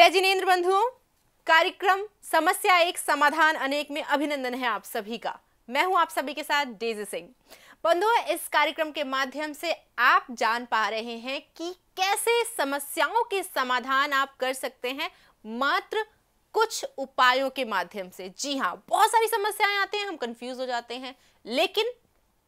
जय जिनेंद्र बंधुओं, कार्यक्रम समस्या एक समाधान अनेक में अभिनंदन है आप सभी का। मैं हूं आप सभी के साथ डेजी सिंह। बंधुओं, इस कार्यक्रम के माध्यम से आप जान पा रहे हैं कि कैसे समस्याओं के समाधान आप कर सकते हैं मात्र कुछ उपायों के माध्यम से। जी हां, बहुत सारी समस्याएं आती हैं, हम कंफ्यूज हो जाते हैं, लेकिन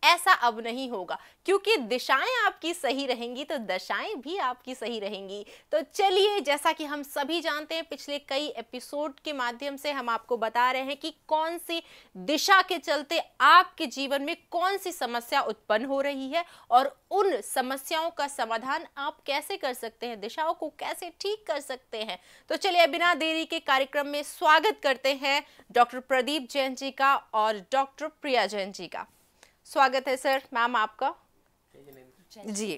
ऐसा अब नहीं होगा क्योंकि दिशाएं आपकी सही रहेंगी तो दशाएं भी आपकी सही रहेंगी। तो चलिए, जैसा कि हम सभी जानते हैं, पिछले कई एपिसोड के माध्यम से हम आपको बता रहे हैं कि कौन सी दिशा के चलते आपके जीवन में कौन सी समस्या उत्पन्न हो रही है और उन समस्याओं का समाधान आप कैसे कर सकते हैं, दिशाओं को कैसे ठीक कर सकते हैं। तो चलिए, बिना देरी के कार्यक्रम में स्वागत करते हैं डॉक्टर प्रदीप जैन जी का और डॉक्टर प्रिया जैन जी का। स्वागत है सर, मैम आपका। जी,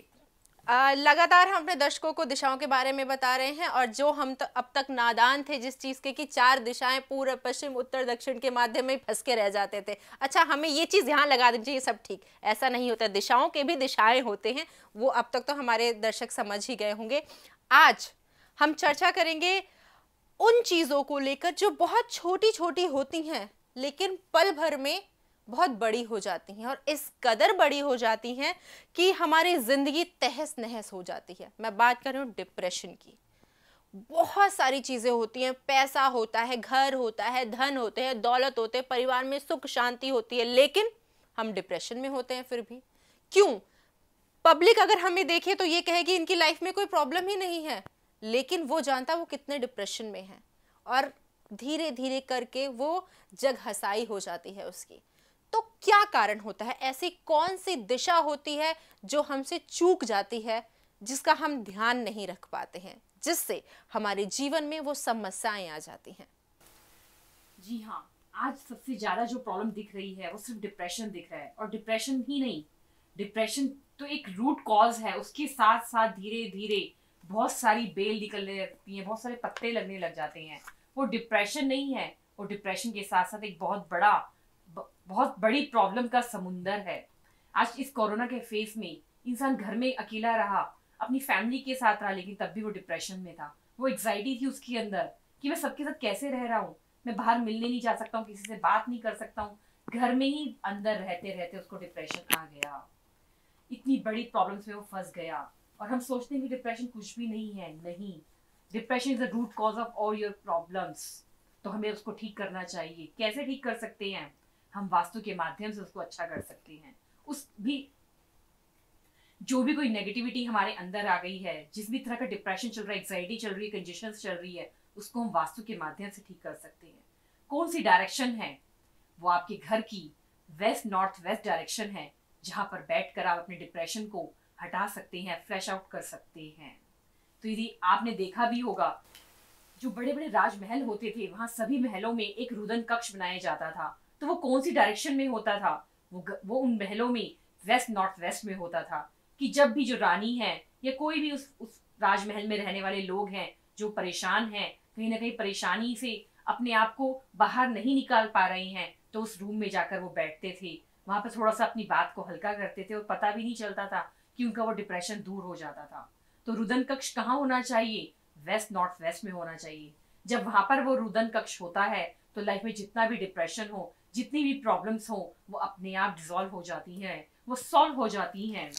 लगातार हम अपने दर्शकों को दिशाओं के बारे में बता रहे हैं और जो हम अब तक नादान थे जिस चीज़ के कि 4 दिशाएं पूर्व पश्चिम उत्तर दक्षिण के माध्यम में फंस के रह जाते थे। अच्छा, हमें ये चीज़ यहाँ लगा देनी चाहिए, सब ठीक, ऐसा नहीं होता। दिशाओं के भी दिशाएं होते हैं, वो अब तक तो हमारे दर्शक समझ ही गए होंगे। आज हम चर्चा करेंगे उन चीज़ों को लेकर जो बहुत छोटी छोटी होती हैं लेकिन पल भर में बहुत बड़ी हो जाती हैं और इस कदर बड़ी हो जाती हैं कि हमारी जिंदगी तहस नहस हो जाती है। मैं बात कर रही हूँ डिप्रेशन की। बहुत सारी चीजें होती हैं, पैसा होता है, घर होता है, धन होते हैं, दौलत होते हैं, परिवार में सुख शांति होती है, लेकिन हम डिप्रेशन में होते हैं। फिर भी क्यों? पब्लिक अगर हमें देखे तो ये कहेगी इनकी लाइफ में कोई प्रॉब्लम ही नहीं है, लेकिन वो जानता वो कितने डिप्रेशन में है और धीरे धीरे करके वो जग हसाई हो जाती है उसकी। तो क्या कारण होता है? ऐसी कौन सी दिशा होती है जो हमसे चूक जाती है, जिसका हम ध्यान नहीं रख पाते हैं, जिससे हमारे जीवन में वो समस्याएं आ जाती हैं? जी हाँ, आज सबसे ज्यादा जो प्रॉब्लम दिख रही है वो सिर्फ डिप्रेशन दिख रहा है। और डिप्रेशन ही नहीं, डिप्रेशन तो एक रूट कॉज है, उसके साथ साथ धीरे धीरे बहुत सारी बेल निकलने लगती है, बहुत सारे पत्ते लगने लग जाते हैं। वो डिप्रेशन नहीं है, वो डिप्रेशन के साथ साथ एक बहुत बड़ी प्रॉब्लम का समुंदर है। आज इस कोरोना के फेस में इंसान घर में अकेला रहा, अपनी फैमिली के साथ रहा, लेकिन तब भी वो डिप्रेशन में था। वो एग्जाइटी थी उसके अंदर कि मैं सबके साथ कैसे रह रहा हूँ, मैं बाहर मिलने नहीं जा सकता हूँ, किसी से बात नहीं कर सकता हूँ, घर में ही अंदर रहते रहते उसको डिप्रेशन आ गया। इतनी बड़ी प्रॉब्लम्स में वो फंस गया और हम सोचते हैं कि डिप्रेशन कुछ भी नहीं है। नहीं, depression is the root cause of all your problems. तो हमें उसको ठीक करना चाहिए। कैसे ठीक कर सकते हैं? हम वास्तु के माध्यम से उसको अच्छा कर सकते हैं। जो भी कोई नेगेटिविटी हमारे अंदर आ गई है, जिस भी तरह का डिप्रेशन चल रहा है, एंजाइटी चल रही है, कंजेशंस चल रही है, उसको हम वास्तु के माध्यम से ठीक कर सकते हैं। कौन सी डायरेक्शन है? वो आपके घर की वेस्ट नॉर्थ वेस्ट डायरेक्शन है, जहां पर बैठकर आप अपने डिप्रेशन को हटा सकते हैं, फ्लैश आउट कर सकते हैं। तो यदि आपने देखा भी होगा, जो बड़े बड़े राजमहल होते थे, वहां सभी महलों में एक रुदन कक्ष बनाया जाता था। तो वो कौन सी डायरेक्शन में होता था? वो उन महलों में वेस्ट नॉर्थ वेस्ट में होता था कि जब भी जो रानी है या कोई भी उस राजमहल में रहने वाले लोग हैं जो परेशान हैं, कहीं ना कहीं परेशानी से अपने आप को बाहर नहीं निकाल पा रहे हैं, तो उस रूम में जाकर वो बैठते थे, वहां पर थोड़ा सा अपनी बात को हल्का करते थे और पता भी नहीं चलता था कि उनका वो डिप्रेशन दूर हो जाता था। तो रुदन कक्ष कहाँ होना चाहिए? वेस्ट नॉर्थ वेस्ट में होना चाहिए। जब वहां पर वो रुदन कक्ष होता है तो लाइफ में जितना भी डिप्रेशन हो, जितनी भी प्रॉब्लम्स हो, वो अपने आप डिसॉल्व हो जाती हैं, वो सॉल्व हो जाती हैं।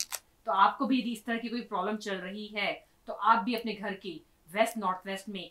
तो आपको भी यदि इस तरह की कोई प्रॉब्लम चल रही है तो आप भी अपने घर के वेस्ट नॉर्थ वेस्ट में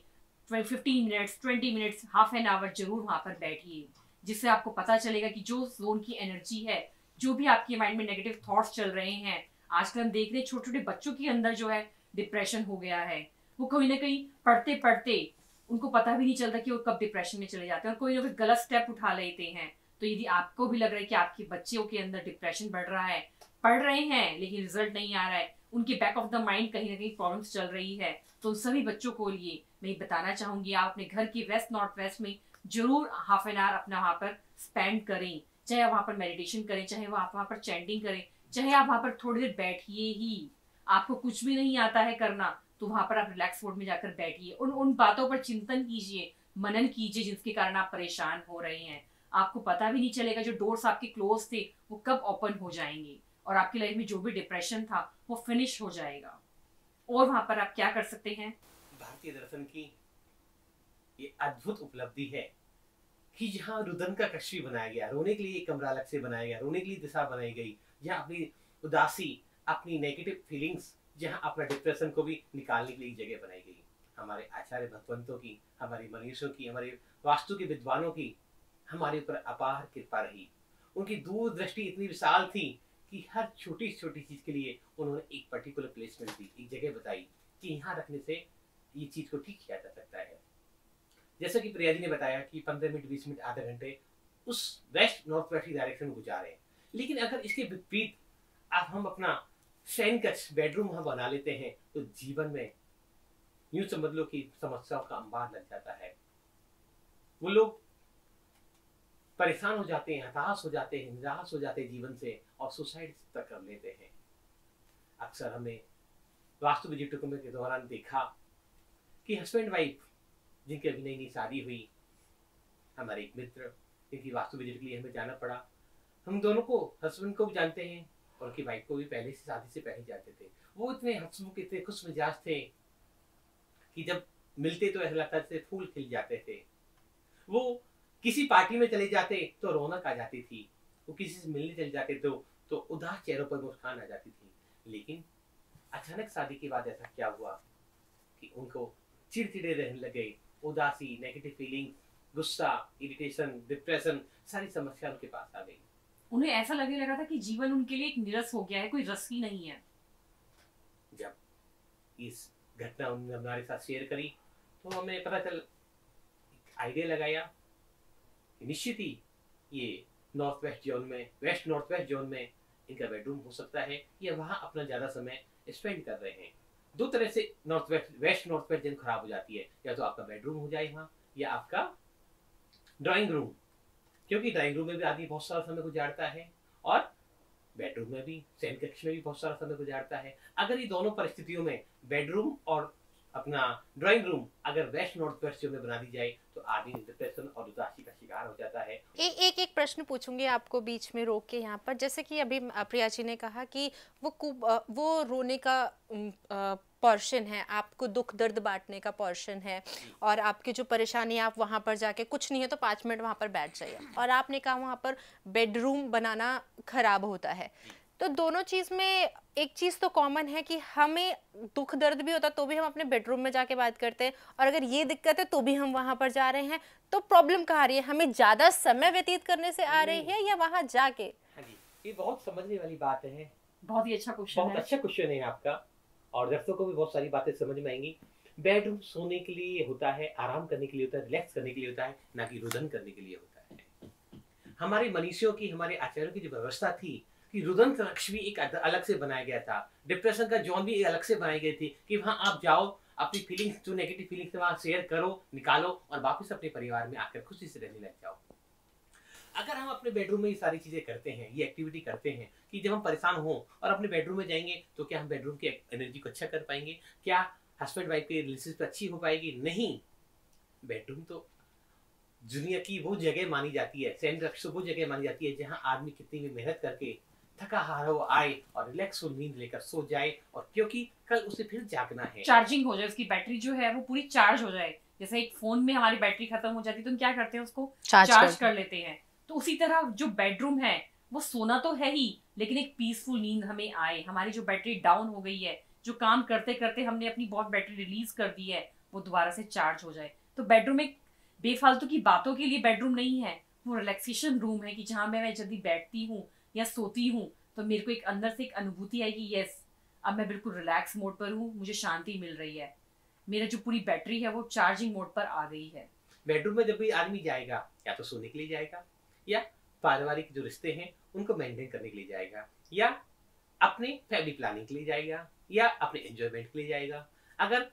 15 minutes, 20 minutes, half an hour जरूर वहां पर बैठिए, जिससे आपको पता चलेगा कि जो जोन की एनर्जी है, जो भी आपके माइंड में नेगेटिव थॉट्स चल रहे हैं, आजकल हम देख रहे हैं छोटे छोटे बच्चों के अंदर जो है डिप्रेशन हो गया है। वो कहीं ना कहीं पढ़ते पढ़ते उनको पता भी नहीं चलता कि वो कब डिप्रेशन में चले जाते हैं और कोई ना कोई गलत स्टेप उठा लेते हैं। तो यदि आपको भी लग रहा है कि आपके बच्चों के अंदर डिप्रेशन बढ़ रहा है, पढ़ रहे हैं लेकिन रिजल्ट नहीं आ रहा है, उनके बैक ऑफ द माइंड कहीं ना कहीं प्रॉब्लम्स चल रही है, तो उन सभी बच्चों को लिए मैं बताना चाहूंगी, आप अपने घर के वेस्ट नॉर्थ वेस्ट में जरूर हाफ एन आवर अपना वहां पर स्पेंड करें। चाहे आप वहां पर मेडिटेशन करें, चाहे आप वहां पर चैंटिंग करें, चाहे आप वहां पर थोड़ी देर बैठिए ही। आपको कुछ भी नहीं आता है करना, तो वहां पर आप रिलैक्स मोड में जाकर बैठिए, उन बातों पर चिंतन कीजिए, मनन कीजिए जिसके कारण आप परेशान हो रहे हैं। आपको पता भी नहीं चलेगा जो डोर्स आपके क्लोज थे वो कब ओपन हो जाएंगे और आपकी लाइफ में जो भी डिप्रेशन था वो फिनिश हो जाएगा। और वहां पर आप क्या कर सकते हैं? भारतीय दर्शन की ये अद्भुत उपलब्धि है कि जहाँ रुदन का कक्ष भी बनाया गया, रोने के लिए एक कमरा अलग से बनाया गया, रोने के लिए दिशा बनाई गई, जहाँ अपनी उदासी, अपनी नेगेटिव फीलिंग्स, जहाँ अपना डिप्रेशन को भी निकालने के लिए जगह बनाई गई। हमारे आचार्य भगवंतों की, हमारे मनीषियों की, हमारे वास्तु के विद्वानों की हमारे ऊपर अपार कृपा रही। उनकी दूरदृष्टि इतनी विशाल थी कि हर छोटी छोटी चीज के लिए उन्होंने एक पर्टिकुलर प्लेसमेंट दी, एक जगह बताई कि यहाँ रखने से ये चीज को ठीक किया जा सकता है। जैसा कि प्रिया जी ने बताया कि 15 मिनट 20 मिनट आधे घंटे उस वेस्ट नॉर्थ वेस्ट डायरेक्शन में गुजारे, लेकिन अगर इसके विपरीत अब हम अपना शयन कक्ष बेडरूम हम बना लेते हैं तो जीवन में यूं समझ लो कि समस्याओं का अंबार लग जाता है। वो लोग परेशान हो जाते हैं, हताश हो जाते हैं, निराश हो जाते हैं जीवन से और सुसाइड तक कर लेते हैं। अक्सर हमने वास्तु विजिटों के दौरान देखा कि हस्बैंड वाइफ जिनकी अभी नई नई शादी हुई, हमारे एक मित्र जिनकी वास्तु विजिट के लिए हमें जाना पड़ा, हम दोनों को, हस्बैंड को भी जानते हैं और उनकी वाइफ को भी पहले से, शादी से पहले जानते थे। वो इतने हंसमुख, इतने खुश मिजाज थे कि जब मिलते तो ऐसा लगता था फूल खिल जाते थे। वो किसी पार्टी में चले जाते तो रौनक आ जाती थी, वो किसी से मिलने चले जाते तो उदास चेहरों पर मुस्कान आ जाती थी। लेकिन अचानक शादी के बाद ऐसा क्या हुआ कि उनको चिड़चिड़े रहने लगे, उदासी, नेगेटिव फीलिंग, गुस्सा, इरिटेशन, डिप्रेशन, सारी समस्या उनके पास आ गई। उन्हें ऐसा लगने लगा था कि जीवन उनके लिए एक निरस हो गया है, कोई रस ही नहीं है। जब इस घटना उन्होंने हमारे साथ शेयर करी तो हमें पता चल, आइडिया लगाया कि निश्चित ही ये नॉर्थ वेस्ट जोन में, वेस्ट नॉर्थ वेस्ट जोन में इनका बेडरूम हो सकता है, या वहाँ अपना ज़्यादा समय स्पेंड कर रहे हैं। दो तरह से north west north west zone खराब हो जाती है, या तो आपका बेडरूम हो जाए वहाँ, या आपका ड्राइंग रूम, क्योंकि ड्राइंग रूम में भी आदमी बहुत सारा समय गुजारता है और बेडरूम में भी, शयन कक्ष में भी बहुत सारा समय गुजारता है। अगर ये दोनों परिस्थितियों में बेडरूम और अपना ड्राइंग रूम अगर वेस्ट नॉर्थ वेस्ट में बना दी जाए तो आदमी डिप्रेशन और उदासी का शिकार हो जाता है। एक प्रश्न पूछूंगी आपको बीच में रोक के यहाँ पर, जैसे कि अभी प्रिया जी ने कहा कि वो रोने का पोर्शन है, आपको दुख दर्द बांटने का पोर्शन है, और आपकी जो परेशानी, आप वहाँ पर जाके कुछ नहीं है तो 5 मिनट वहाँ पर बैठ जाइए, और आपने कहा वहाँ पर बेडरूम बनाना खराब होता है। तो दोनों चीज में एक चीज तो कॉमन है कि हमें दुख दर्द भी होता तो भी हम अपने बेडरूम में जाके बात करते हैं, और अगर ये दिक्कत है तो भी हम वहां पर जा रहे हैं। तो प्रॉब्लम कहाँ आ रही है? हमें ज्यादा समय व्यतीत करने से आ रही है या वहां जाके? हाँ जी, ये बहुत समझने वाली बात है। बहुत ही अच्छा क्वेश्चन है। बहुत अच्छा क्वेश्चन है आपका, और दर्शकों को भी बहुत सारी बातें समझ में आएंगी। बेडरूम सोने के लिए होता है, आराम करने के लिए होता है, रिलैक्स करने के लिए होता है, ना कि रुदन करने के लिए होता है। हमारे मनीषियों की, हमारे आचार्यों की जो व्यवस्था थी कि रुदन कक्ष भी एक अलग से बनाया गया था, डिप्रेशन का जोन भी अलग से बनाई गई थी कि वहाँ आप जाओ, अपनी फीलिंग्स, जो नेगेटिव फीलिंग्स वहाँ शेयर करो, निकालो और वापस अपने परिवार में आकर खुशी से रहने लग जाओ। अगर हम अपने बेडरूम में ये सारी चीजें करते हैं, ये एक्टिविटी करते हैं कि जब हम परेशान हो और अपने बेडरूम में जाएंगे तो क्या हम बेडरूम की एनर्जी को अच्छा कर पाएंगे? क्या हस्बैंड वाइफ की रिलेशनशिप अच्छी हो पाएगी? नहीं। बेडरूम तो दुनिया की वो जगह मानी जाती है, शयन कक्ष वो जगह मानी जाती है जहाँ आदमी कितनी भी मेहनत करके थका हारा हो आए और रिलैक्सफुल नींद लेकर सो जाए, और क्योंकि कल उसे फिर जागना है, चार्जिंग हो जाए, उसकी बैटरी जो है वो पूरी चार्ज हो जाए। जैसे एक फोन में हमारी बैटरी खत्म हो जाती है तो हम क्या करते हैं, उसको चार्ज कर लेते हैं। तो उसी तरह जो बेडरूम है वो सोना तो है ही, लेकिन एक पीसफुल नींद हमें आए, हमारी जो बैटरी डाउन हो गई है, जो काम करते करते हमने अपनी बहुत बैटरी रिलीज कर दी है, वो दोबारा से चार्ज हो जाए। तो बेडरूम एक बेफालतू की बातों के लिए बेडरूम नहीं है, वो रिलैक्सेशन रूम है कि जहाँ मैं जब भी बैठती हूँ या सोती हूँ तो मेरे को एक अंदर से एक अनुभूति आएगी, यस अब मैं बिल्कुल रिलैक्स मोड पर हूँ, मुझे शांति मिल रही है, मेरा जो पूरी बैटरी है वो चार्जिंग मोड पर आ गई है। बेडरूम में जब भी आदमी जाएगा या तो सोने के लिए जाएगा, या पारिवारिक जो रिश्ते हैं उनको मेंटेन करने के लिए जाएगा, या अपनी फैमिली प्लानिंग के लिए जाएगा, या अपने एंजॉयमेंट के लिए जाएगा। अगर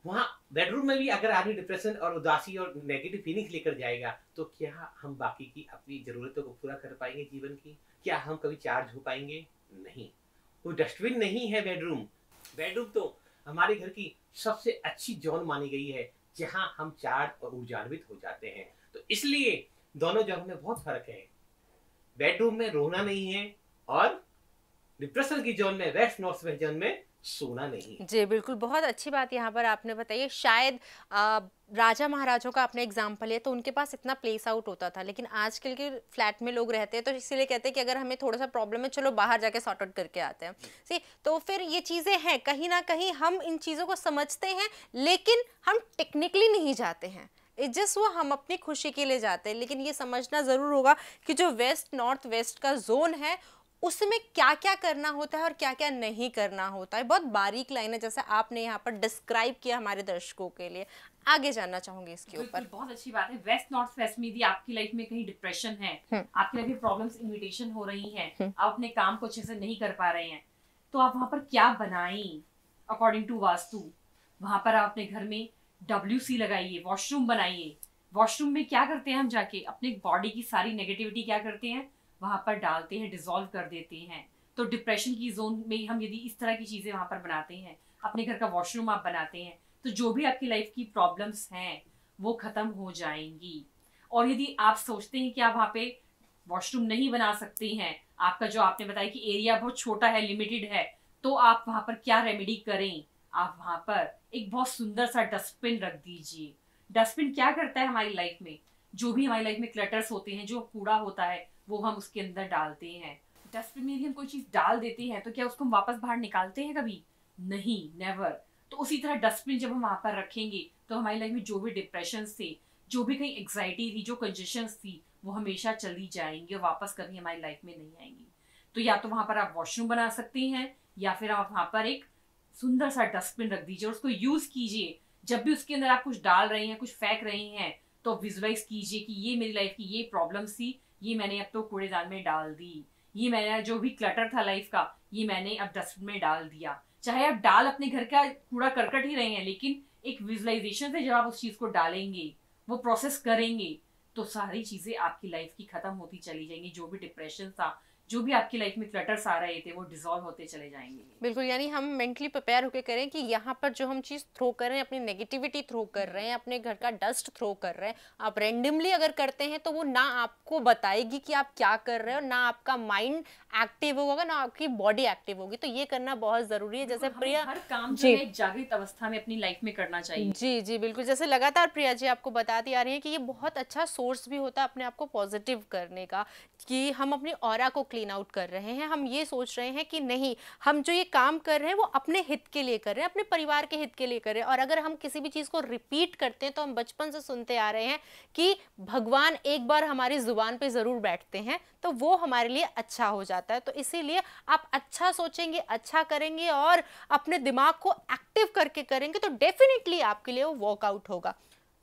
वहाँ बेडरूम में भी अगर आदमी डिप्रेशन और उदासी और नेगेटिव फीलिंग्स लेकर जाएगा तो क्या हम बाकी की अपनी जरूरतों को पूरा कर पाएंगे जीवन की? क्या हम कभी चार्ज हो पाएंगे? नहीं। वो डस्टबिन नहीं है बेडरूम। बेडरूम तो हमारे घर की सबसे अच्छी जोन मानी गई है जहाँ हम चार्ज और ऊर्जान्वित हो जाते हैं। तो इसलिए दोनों जोन में बहुत फर्क है। बेडरूम में रोना नहीं है और डिप्रेशन की जोन में, वेस्ट नॉर्थ वेस्ट जोन में सोना नहीं। जी बिल्कुल, बहुत अच्छी बात यहाँ पर आपने बताई है। शायद राजा महाराजों का आपने एग्जाम्पल है तो उनके पास इतना प्लेस आउट होता था, लेकिन आजकल के फ्लैट में लोग रहते हैं तो इसीलिए कहते हैं कि अगर हमें थोड़ा सा प्रॉब्लम है चलो बाहर जाके सॉर्ट आउट करके आते हैं। सी तो फिर ये चीज़ें हैं, कहीं ना कहीं हम इन चीज़ों को समझते हैं लेकिन हम टेक्निकली नहीं जाते हैं। जस्ट वो हम अपनी खुशी के लिए जाते हैं, लेकिन ये समझना ज़रूर होगा कि जो वेस्ट नॉर्थ वेस्ट का जोन है उसमें क्या क्या करना होता है और क्या क्या नहीं करना होता है। बहुत बारीक लाइन है जैसे आपने यहाँ पर डिस्क्राइब किया हमारे दर्शकों के लिए। आगे जानना चाहूंगी इसके ऊपर। बहुत अच्छी बात है। वेस्ट नॉर्थ वेस्ट में यदि आपकी लाइफ में कहीं डिप्रेशन है, आपकी लाइफ में प्रॉब्लम्स इन्विटेशन हो रही हैं, आप अपने काम को अच्छे से नहीं कर पा रहे हैं, तो आप वहां पर क्या बनाएं अकॉर्डिंग टू वास्तु। वहां पर आप अपने घर में WC लगाइए, वॉशरूम बनाइए। वॉशरूम में क्या करते हैं, हम जाके अपने बॉडी की सारी नेगेटिविटी क्या करते हैं वहां पर डालते हैं, डिसॉल्व कर देते हैं। तो डिप्रेशन की जोन में हम यदि इस तरह की चीजें वहां पर बनाते हैं, अपने घर का वॉशरूम आप बनाते हैं, तो जो भी आपकी लाइफ की प्रॉब्लम्स हैं वो खत्म हो जाएंगी। और यदि आप सोचते हैं कि आप वहां पे वॉशरूम नहीं बना सकते हैं, आपका जो आपने बताया कि एरिया बहुत छोटा है, लिमिटेड है, तो आप वहां पर क्या रेमेडी करें, आप वहां पर एक बहुत सुंदर सा डस्टबिन रख दीजिए। डस्टबिन क्या करता है हमारी लाइफ में, जो भी हमारी लाइफ में क्लटर्स होते हैं, जो कूड़ा होता है वो हम उसके अंदर डालते हैं। डस्टबिन में यदि हम कोई चीज डाल देते हैं तो क्या उसको हम वापस बाहर निकालते हैं कभी? नहीं, नेवर। तो उसी तरह डस्टबिन जब हम वहां पर रखेंगे तो हमारी लाइफ में जो भी डिप्रेशन थे, जो भी कहीं एग्जाइटी थी, जो कंजेशन थी, वो हमेशा चली जाएंगी और वापस कभी हमारी लाइफ में नहीं आएंगी। तो या तो वहां पर आप वॉशरूम बना सकते हैं या फिर आप वहां पर एक सुंदर सा डस्टबिन रख दीजिए और उसको यूज कीजिए। जब भी उसके अंदर आप कुछ डाल रहे हैं, कुछ फेंक रहे हैं, तो विजुअलाइज कीजिए कि ये मेरी लाइफ की ये प्रॉब्लम थी, ये मैंने अब तो कूड़ेदान में डाल दी। ये मैंने जो भी क्लटर था लाइफ का, ये मैंने अब डस्टबिन में डाल दिया। चाहे आप डाल अपने घर का कूड़ा करकट ही रहे हैं, लेकिन एक विजुअलाइजेशन से जब आप उस चीज को डालेंगे, वो प्रोसेस करेंगे, तो सारी चीजें आपकी लाइफ की खत्म होती चली जाएंगी। जो भी डिप्रेशन था, जो भी आपकी लाइफ में क्लटर्स आ रहे थे, वो डिसॉल्व होते चले जाएंगे। बिल्कुल, यानी हम मेंटली प्रिपेयर होकर करें कि यहाँ पर जो हम चीज़ थ्रो कर रहे हैं, अपनी नेगेटिविटी थ्रो कर रहे हैं, अपने घर का डस्ट थ्रो कर रहे हैं, आप रैंडमली अगर करते हैं तो वो ना आपको बताएगी कि आप क्या कर रहे हो, ना आपका माइंड एक्टिव होगा, ना आपकी बॉडी एक्टिव होगी। तो ये करना बहुत जरूरी है। जैसे प्रिया, हर काम जो है एक जागृत अवस्था में अपनी लाइफ में करना चाहिए। जी जी बिल्कुल, जैसे लगातार प्रिया जी आपको बताती आ रही हैं कि ये बहुत अच्छा सोर्स भी होता है अपने आप को पॉजिटिव करने का, कि हम अपनी ऑरा को क्लीन आउट कर रहे हैं। हम ये सोच रहे हैं कि नहीं, हम जो ये काम कर रहे हैं वो अपने हित के लिए कर रहे हैं, अपने परिवार के हित के लिए कर रहे हैं। और अगर हम किसी भी चीज़ को रिपीट करते हैं तो हम बचपन से सुनते आ रहे हैं कि भगवान एक बार हमारी जुबान पे ज़रूर बैठते हैं तो वो हमारे लिए अच्छा हो जाता है। तो इसीलिए आप अच्छा सोचेंगे, अच्छा करेंगे और अपने दिमाग को एक्टिव करके करेंगे तो डेफिनेटली आपके लिए वो वर्कआउट होगा।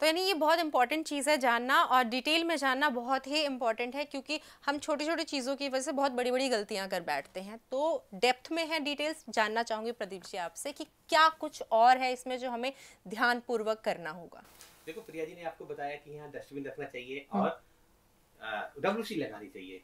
तो यानी ये बहुत इंपॉर्टेंट चीज़ है जानना, और डिटेल में जानना बहुत ही इंपॉर्टेंट है, क्योंकि हम छोटी छोटी चीज़ों की वजह से बहुत बड़ी बड़ी गलतियां कर बैठते हैं। तो डेप्थ में है डिटेल्स जानना चाहूँगी प्रदीप जी आपसे कि क्या कुछ और है इसमें जो हमें ध्यानपूर्वक करना होगा। देखो, प्रिया जी ने आपको बताया कि यहाँ डस्टबिन रखना चाहिए और WC लगानी चाहिए।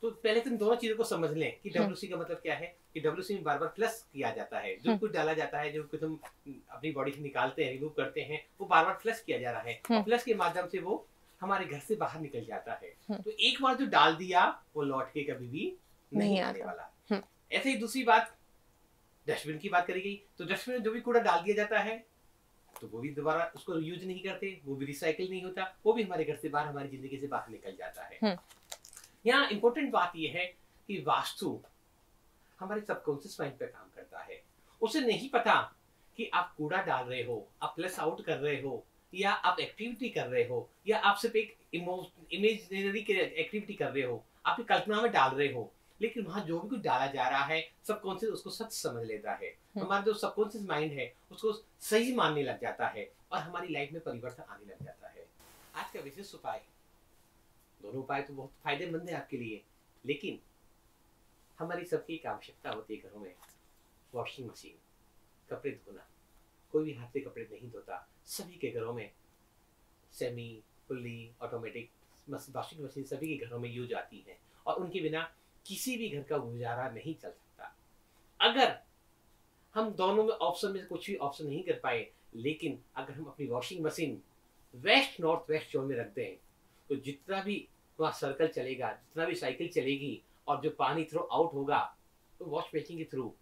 तो पहले तुम दोनों चीजों को समझ लें कि WC का मतलब क्या है। कि WC में बार बार फ्लश किया जाता है, जो कुछ डाला जाता है, जो कुछ हम अपनी बॉडी से निकालते हैं, रिमूव करते हैं, वो बार बार फ्लश किया जा रहा है और फ्लश के माध्यम से वो हमारे घर से बाहर निकल जाता है। तो एक बार जो डाल दिया वो लौट के कभी भी नहीं आने वाला। ऐसे ही दूसरी बात, डस्टबिन की बात करी गई, तो डस्टबिन में जो भी कूड़ा डाल दिया जाता है तो वो भी दोबारा उसको यूज नहीं करते, वो भी रिसाइकिल नहीं होता, वो भी हमारे घर से बाहर, हमारी जिंदगी से बाहर निकल जाता है। यहाँ इंपॉर्टेंट बात यह है कि वास्तु हमारे सबकॉन्शियस माइंड पे काम करता है। उसे नहीं पता कि आप कूड़ा डाल रहे हो, आप प्लस आउट कर रहे हो, या आप एक्टिविटी कर रहे हो, या आप सिर्फ एक इमेजिनरी एक्टिविटी कर रहे हो, आपकी कल्पना में डाल रहे हो, लेकिन वहां जो भी कुछ डाला जा रहा है सबकॉन्शियस उसको सच समझ लेता है। हमारा जो सबकॉन्शियस माइंड है उसको सही मानने लग जाता है और हमारी लाइफ में परिवर्तन आने लग जाता है। आज का विशेष उपाय, दोनों उपाय तो बहुत फायदेमंद है आपके लिए, लेकिन हमारी सबकी एक आवश्यकता होती है घरों में। वॉशिंग मशीन, कपड़े धोना, कोई भी हाथ से कपड़े नहीं धोता। सभी के घरों में semi, fully automatic washing machine सभी के घरों में यूज आती है और उनके बिना किसी भी घर का गुजारा नहीं चल सकता। अगर हम दोनों में ऑप्शन में कुछ भी ऑप्शन नहीं कर पाए, लेकिन अगर हम अपनी washing machine west north west zone में रख दें तो जितना भी वहाँ सर्कल चलेगा, जितना भी साइकिल चलेगी और जो पानी थ्रो आउट होगा तो वॉश मेकिंग के थ्रू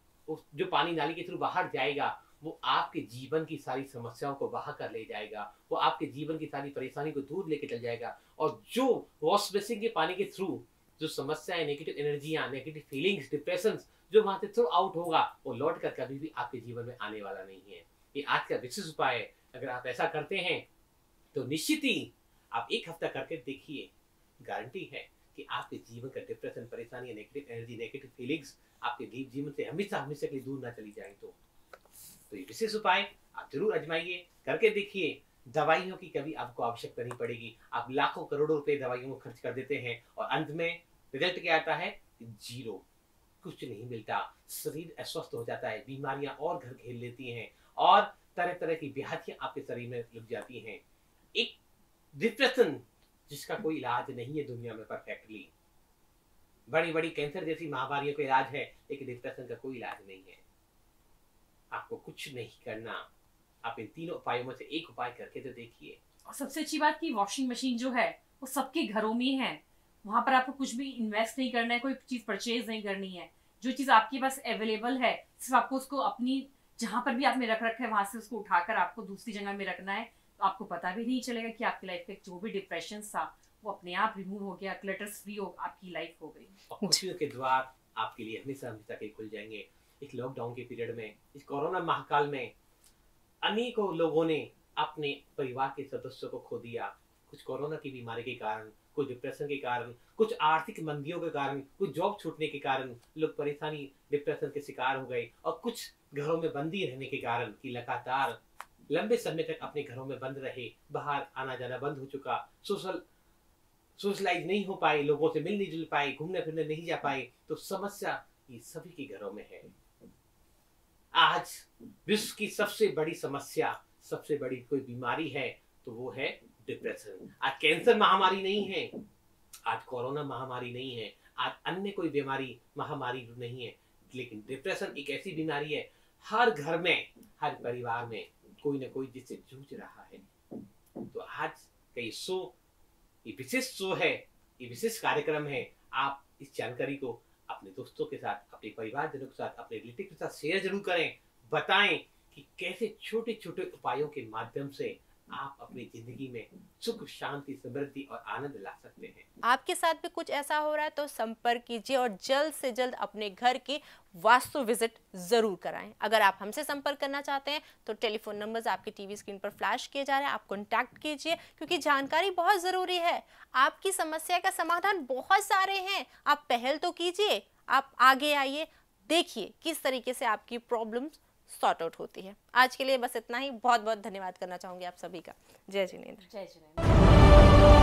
जो पानी नाली के थ्रू बाहर जाएगा वो आपके जीवन की सारी समस्याओं को बहा कर ले जाएगा, वो आपके जीवन की सारी परेशानी को दूर लेके चल जाएगा। और जो वॉश बेसिन के पानी के थ्रू जो समस्याएं, नेगेटिव एनर्जियां, नेगेटिव फीलिंग्स, डिप्रेशन जो वहां से थ्रू आउट होगा वो लौट कर कभी भी आपके जीवन में आने वाला नहीं है। ये आज का विशेष उपाय है। अगर आप ऐसा करते हैं तो निश्चित ही आप 1 हफ्ता करके देखिए, गारंटी है कि आपके जीवन का डिप्रेशन, परेशानी, नेगेटिव एनर्जी, नेगेटिव फीलिंग्स आपके जीवन से हमेशा हमेशा के लिए दूर ना चली जाए। तो ये विशेष उपाय आप जरूर आजमाइए, करके देखिए। दवाइयों की कभी आपको आवश्यकता नहीं पड़ेगी। आप लाखों करोड़ों रुपए दवाइयों में खर्च कर देते हैं और अंत में रिजल्ट क्या आता है? 0, कुछ नहीं मिलता। शरीर अस्वस्थ हो जाता है, बीमारियां और घर घेर लेती हैं और तरह तरह की व्याधियां आपके शरीर में लग जाती हैं। एक डिप्रेशन जिसका कोई इलाज नहीं है दुनिया में परफेक्टली, बड़ी बड़ी कैंसर जैसी महामारियों का इलाज है, लेकिन डिप्रेशन का कोई इलाज नहीं है। आपको कुछ नहीं करना, आप इन तीनों उपायों में से एक उपाय करके तो देखिए। और सबसे अच्छी बात की वॉशिंग मशीन जो है वो सबके घरों में है, वहां पर आपको कुछ भी इन्वेस्ट नहीं करना है, कोई चीज परचेज नहीं करनी है। जो चीज आपके पास अवेलेबल है सिर्फ आपको उसको अपनी जहां पर भी आपने रख रखा है वहां से उसको उठाकर आपको दूसरी जगह में रखना है। तो आपको पता भी नहीं चलेगा कि आपकी लाइफ का जो भी डिप्रेशन था वो अपने आप रिमूव हो गया, क्लटर्स फ्री हो, आपकी लाइफ हो गई। और खुशियों के द्वार आपके लिए हमेशा हमेशा के खुल जाएंगे। इस लॉकडाउन के पीरियड में, इस कोरोना महाकाल में अनेकों लोगों ने अपने परिवार के सदस्यों को खो दिया। कुछ कोरोना की बीमारी के कारण, कुछ डिप्रेशन के कारण, कुछ आर्थिक मंदियों के कारण, कुछ जॉब छूटने के कारण लोग परेशानी, डिप्रेशन के शिकार हो गए। और कुछ घरों में बंदी रहने के कारण कि लगातार लंबे समय तक अपने घरों में बंद रहे, बाहर आना जाना बंद हो चुका, सोशलाइज नहीं हो पाए, लोगों से मिल नहीं जुल पाए, घूमने फिरने नहीं जा पाए। तो समस्या ये सभी के घरों में है। आज विश्व की सबसे बड़ी समस्या, सबसे बड़ी कोई बीमारी है तो वो है डिप्रेशन। आज कैंसर महामारी नहीं है, आज कोरोना महामारी नहीं है, आज अन्य कोई बीमारी महामारी नहीं है, लेकिन डिप्रेशन एक ऐसी बीमारी है हर घर में, हर परिवार में कोई ना कोई जिससे जूझ रहा है। तो आज का ये शो, ये विशेष शो है, ये विशेष कार्यक्रम है। आप इस जानकारी को अपने दोस्तों के साथ, अपने परिवारजनों के साथ, अपने रिलेटिव के साथ शेयर जरूर करें। बताएं कि कैसे छोटे छोटे उपायों के माध्यम से आप अपनी जिंदगी में सुख, शांति, समृद्धि और आनंद ला सकते हैं। आपके साथ भी कुछ ऐसा हो रहा है तो संपर्क कीजिए और जल्द से जल्द अपने घर की वास्तु विजिट जरूर कराएं। अगर आप हमसे संपर्क करना चाहते हैं तो टेलीफोन नंबर्स आपकी टीवी स्क्रीन पर फ्लैश किए जा रहे हैं, आप कॉन्टैक्ट कीजिए क्योंकि जानकारी बहुत जरूरी है। आपकी समस्या का समाधान बहुत सारे हैं, आप पहल तो कीजिए, आप आगे आइए, देखिए किस तरीके से आपकी प्रॉब्लम्स सॉर्ट आउट होती है। आज के लिए बस इतना ही। बहुत बहुत धन्यवाद करना चाहूंगी आप सभी का। जय जिनेंद्र। जय जिनेंद्र।